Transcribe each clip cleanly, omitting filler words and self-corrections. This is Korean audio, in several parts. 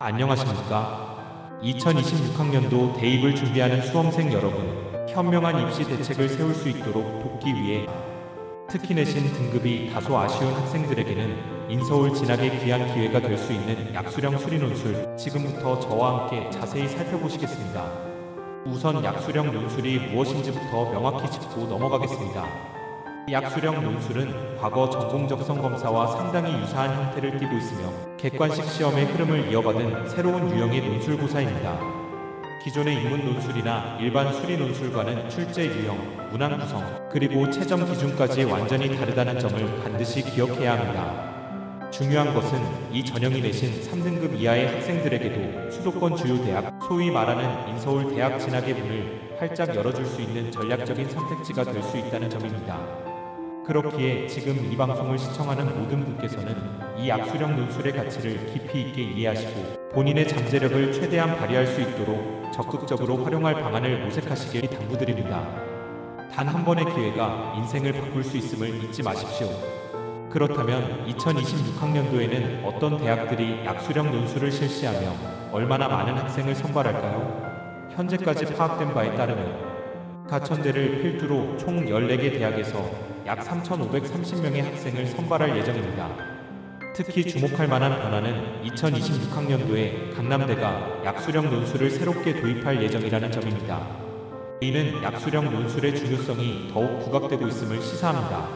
안녕하십니까? 2026학년도 대입을 준비하는 수험생 여러분, 현명한 입시 대책을 세울 수 있도록 돕기 위해 특히 내신 등급이 다소 아쉬운 학생들에게는 인서울 진학의 귀한 기회가 될 수 있는 약수령 수리논술, 지금부터 저와 함께 자세히 살펴보시겠습니다. 우선 약수령 논술이 무엇인지부터 명확히 짚고 넘어가겠습니다. 약수령 논술은 과거 전공적성 검사와 상당히 유사한 형태를 띠고 있으며 객관식 시험의 흐름을 이어받은 새로운 유형의 논술고사입니다. 기존의 인문 논술이나 일반 수리 논술과는 출제 유형, 문항 구성, 그리고 채점 기준까지 완전히 다르다는 점을 반드시 기억해야 합니다. 중요한 것은 이 전형이 내신 3등급 이하의 학생들에게도 수도권 주요 대학, 소위 말하는 인서울 대학 진학의 문을 활짝 열어줄 수 있는 전략적인 선택지가 될 수 있다는 점입니다. 그렇기에 지금 이 방송을 시청하는 모든 분께서는 이 약수령 논술의 가치를 깊이 있게 이해하시고 본인의 잠재력을 최대한 발휘할 수 있도록 적극적으로 활용할 방안을 모색하시길 당부드립니다. 단 한 번의 기회가 인생을 바꿀 수 있음을 잊지 마십시오. 그렇다면 2026학년도에는 어떤 대학들이 약수령 논술을 실시하며 얼마나 많은 학생을 선발할까요? 현재까지 파악된 바에 따르면 가천대를 필두로 총 14개 대학에서 약 3,530명의 학생을 선발할 예정입니다. 특히 주목할 만한 변화는 2026학년도에 강남대가 약수령 논술을 새롭게 도입할 예정이라는 점입니다. 이는 약수령 논술의 중요성이 더욱 부각되고 있음을 시사합니다.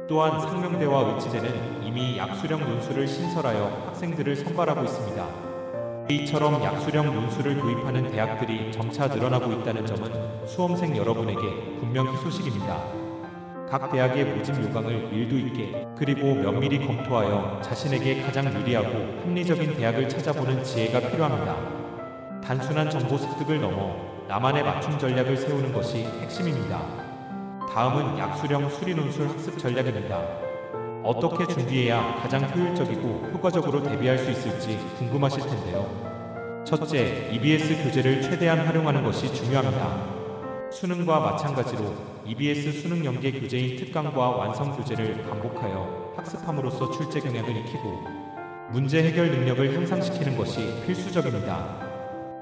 또한 상명대와 의지대는 이미 약수령 논술을 신설하여 학생들을 선발하고 있습니다. 이처럼 약수령 논술을 도입하는 대학들이 점차 늘어나고 있다는 점은 수험생 여러분에게 분명 희소식입니다. 각 대학의 모집 요강을 일도 있게 그리고 면밀히 검토하여 자신에게 가장 유리하고 합리적인 대학을 찾아보는 지혜가 필요합니다. 단순한 정보 습득을 넘어 나만의 맞춤 전략을 세우는 것이 핵심입니다. 다음은 약수령 수리논술 학습 전략입니다. 어떻게 준비해야 가장 효율적이고 효과적으로 대비할 수 있을지 궁금하실 텐데요. 첫째, EBS 교재를 최대한 활용하는 것이 중요합니다. 수능과 마찬가지로 EBS 수능 연계 교재인 특강과 완성 교재를 반복하여 학습함으로써 출제 경향을 익히고 문제 해결 능력을 향상시키는 것이 필수적입니다.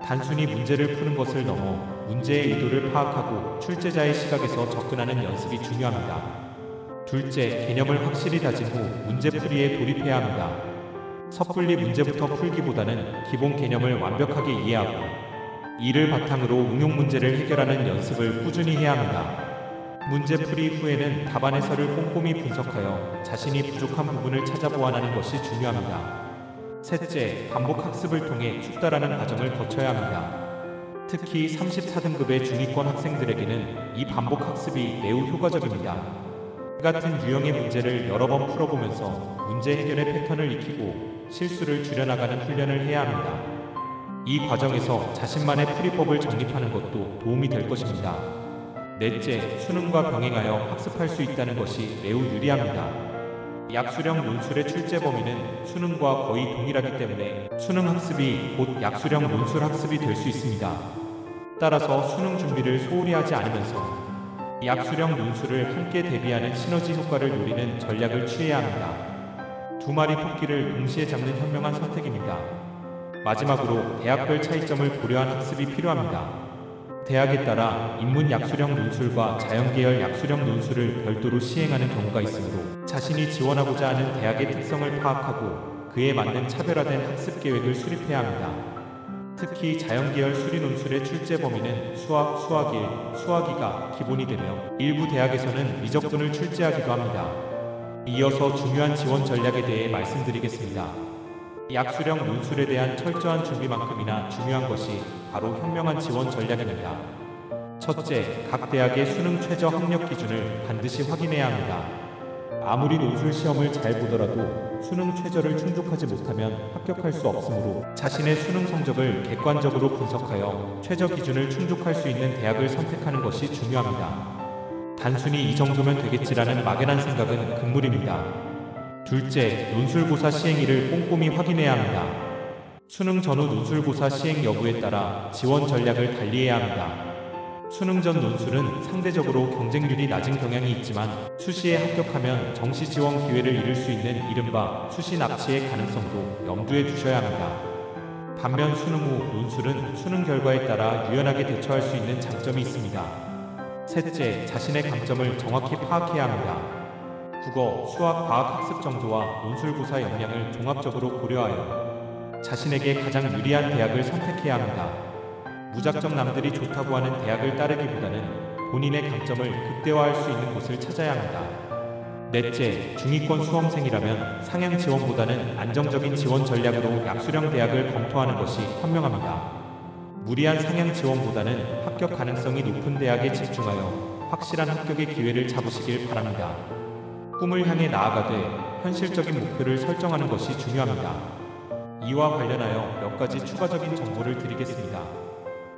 단순히 문제를 푸는 것을 넘어 문제의 의도를 파악하고 출제자의 시각에서 접근하는 연습이 중요합니다. 둘째, 개념을 확실히 다진 후 문제풀이에 돌입해야 합니다. 섣불리 문제부터 풀기보다는 기본 개념을 완벽하게 이해하고 이를 바탕으로 응용 문제를 해결하는 연습을 꾸준히 해야 합니다. 문제풀이 후에는 답안 해설을 꼼꼼히 분석하여 자신이 부족한 부분을 찾아 보완하는 것이 중요합니다. 셋째, 반복 학습을 통해 숙달하는 과정을 거쳐야 합니다. 특히 34등급의 중위권 학생들에게는 이 반복 학습이 매우 효과적입니다. 같은 유형의 문제를 여러 번 풀어보면서 문제 해결의 패턴을 익히고 실수를 줄여나가는 훈련을 해야 합니다. 이 과정에서 자신만의 풀이법을 정립하는 것도 도움이 될 것입니다. 넷째, 수능과 병행하여 학습할 수 있다는 것이 매우 유리합니다. 약수령 논술의 출제 범위는 수능과 거의 동일하기 때문에 수능 학습이 곧 약수령 논술 학습이 될 수 있습니다. 따라서 수능 준비를 소홀히 하지 않으면서 약수령 논술을 함께 대비하는 시너지 효과를 노리는 전략을 취해야 합니다. 두 마리 토끼를 동시에 잡는 현명한 선택입니다. 마지막으로 대학별 차이점을 고려한 학습이 필요합니다. 대학에 따라 인문 약수령 논술과 자연계열 약수령 논술을 별도로 시행하는 경우가 있으므로 자신이 지원하고자 하는 대학의 특성을 파악하고 그에 맞는 차별화된 학습 계획을 수립해야 합니다. 특히 자연계열 수리 논술의 출제 범위는 수학, 수학 1, 수학 2가 기본이 되며 일부 대학에서는 미적분을 출제하기도 합니다. 이어서 중요한 지원 전략에 대해 말씀드리겠습니다. 약수령 논술에 대한 철저한 준비만큼이나 중요한 것이 바로 현명한 지원 전략입니다. 첫째, 각 대학의 수능 최저 학력 기준을 반드시 확인해야 합니다. 아무리 논술 시험을 잘 보더라도 수능 최저를 충족하지 못하면 합격할 수 없으므로 자신의 수능 성적을 객관적으로 분석하여 최저 기준을 충족할 수 있는 대학을 선택하는 것이 중요합니다. 단순히 이 정도면 되겠지라는 막연한 생각은 금물입니다. 둘째, 논술고사 시행일을 꼼꼼히 확인해야 합니다. 수능 전후 논술고사 시행 여부에 따라 지원 전략을 달리해야 합니다. 수능 전 논술은 상대적으로 경쟁률이 낮은 경향이 있지만 수시에 합격하면 정시 지원 기회를 잃을 수 있는 이른바 수시 납치의 가능성도 염두에 두셔야 합니다. 반면 수능 후 논술은 수능 결과에 따라 유연하게 대처할 수 있는 장점이 있습니다. 셋째, 자신의 강점을 정확히 파악해야 합니다. 국어, 수학, 과학 학습 정도와 논술고사 역량을 종합적으로 고려하여 자신에게 가장 유리한 대학을 선택해야 합니다. 무작정 남들이 좋다고 하는 대학을 따르기보다는 본인의 강점을 극대화할 수 있는 곳을 찾아야 합니다. 넷째, 중위권 수험생이라면 상향 지원보다는 안정적인 지원 전략으로 약수령 대학을 검토하는 것이 현명합니다. 무리한 상향 지원보다는 합격 가능성이 높은 대학에 집중하여 확실한 합격의 기회를 잡으시길 바랍니다. 꿈을 향해 나아가되 현실적인 목표를 설정하는 것이 중요합니다. 이와 관련하여 몇 가지 추가적인 정보를 드리겠습니다.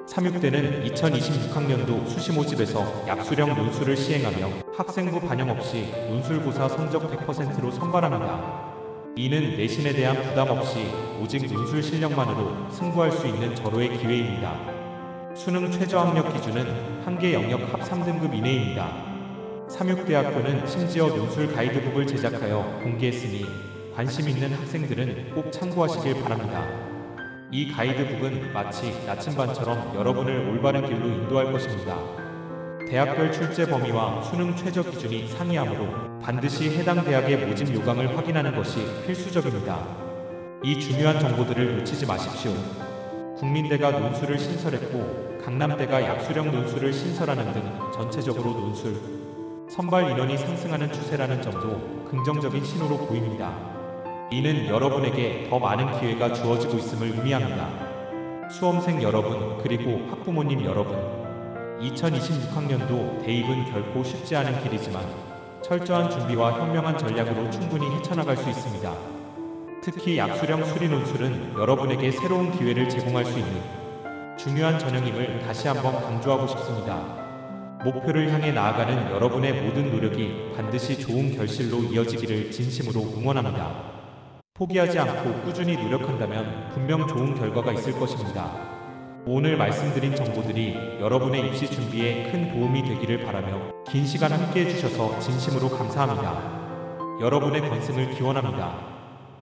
삼육대는 2026학년도 수시 모집에서 약수령 논술을 시행하며 학생부 반영 없이 논술고사 성적 100%로 선발합니다. 이는 내신에 대한 부담 없이 오직 논술 실력만으로 승부할 수 있는 절호의 기회입니다. 수능 최저학력 기준은 한개 영역 합 3등급 이내입니다. 삼육대학교는 심지어 논술 가이드북을 제작하여 공개했으니 관심 있는 학생들은 꼭 참고하시길 바랍니다. 이 가이드북은 마치 나침반처럼 여러분을 올바른 길로 인도할 것입니다. 대학별 출제 범위와 수능 최저 기준이 상이하므로 반드시 해당 대학의 모집 요강을 확인하는 것이 필수적입니다. 이 중요한 정보들을 놓치지 마십시오. 국민대가 논술을 신설했고 강남대가 약수령 논술을 신설하는 등 전체적으로 논술, 선발 인원이 상승하는 추세라는 점도 긍정적인 신호로 보입니다. 이는 여러분에게 더 많은 기회가 주어지고 있음을 의미합니다. 수험생 여러분, 그리고 학부모님 여러분, 2026학년도 대입은 결코 쉽지 않은 길이지만 철저한 준비와 현명한 전략으로 충분히 헤쳐나갈 수 있습니다. 특히 약수령 수리 논술은 여러분에게 새로운 기회를 제공할 수 있는 중요한 전형임을 다시 한번 강조하고 싶습니다. 목표를 향해 나아가는 여러분의 모든 노력이 반드시 좋은 결실로 이어지기를 진심으로 응원합니다. 포기하지 않고 꾸준히 노력한다면 분명 좋은 결과가 있을 것입니다. 오늘 말씀드린 정보들이 여러분의 입시 준비에 큰 도움이 되기를 바라며 긴 시간 함께 해주셔서 진심으로 감사합니다. 여러분의 건승을 기원합니다.